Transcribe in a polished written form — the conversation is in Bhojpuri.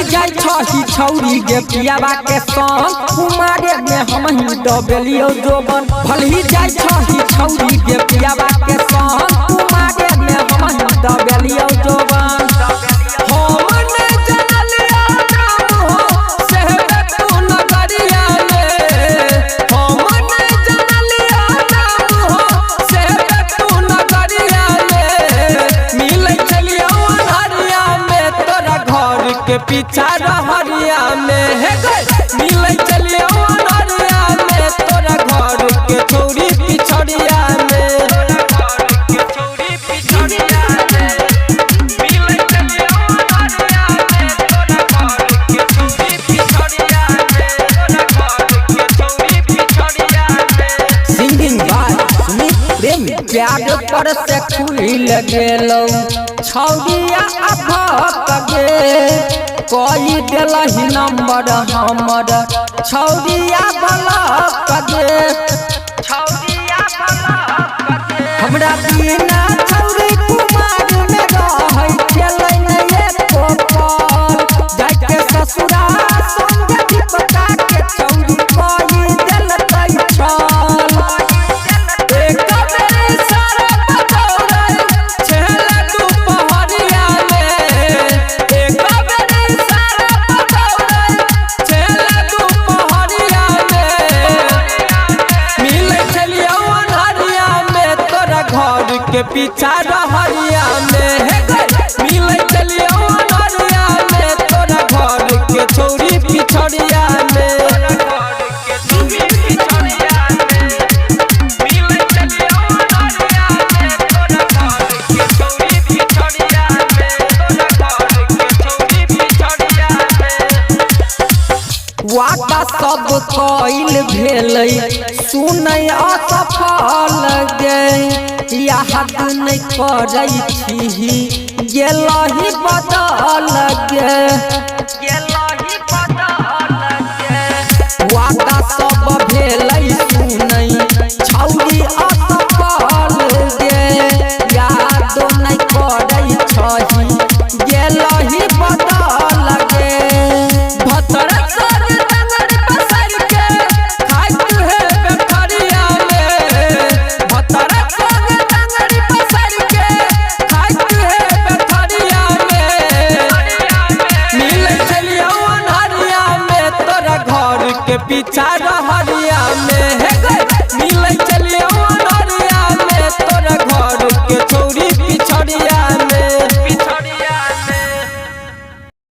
छौरी गे पियाबा के संग कुमारे में हम ही डबलियो जोबन भलही जाय छही छौरी गे पियाबा के संग कुमारे में हम ही डबलियो जोबन हम ने जनलिया नाम हो शहर तू नगरिया में हम ने जनलिया नाम हो शहर तू नगरिया में मिले चलियो हरिया में तोरा घर के पीछा रहरिया में हे गई मिले चलियो हरिया में तोरा घर के छौरी पिछड़िया में मिले चलियो हरिया में तोरा घर के छौरी पिछड़िया में छौरी पिछड़िया में सिंगिंग बाय सुमित प्रेमी प्यार पर से खुल गेलो छौरिया अभक गे कोई दिलही नंबर हमर छौरिया ब्लॉक गे हमरा बिना छौरी कुमार में रहै चलै नै एको पल जाके ससुरा संग दीपका के छौरी कोई दिलकै छल एक बेर सारा बतौरै छेला दुपहरिया में एक बेर सारा बतौरै छेला दुपहरिया में मिले चलियो हरिया में तोरा घर के पीछा रहरिया में हे गई मिले चलियो हरिया में तोरा घर के छौरी पिछड़िया में वादा सब कइल भेलै सुनै असफल गे याद नै करै छी गेलही बदल गे वादा सब भेलै सुनै छौरी असफल गे याद नै करै छी गेलही बदल गे भतर पीछा रहरिया में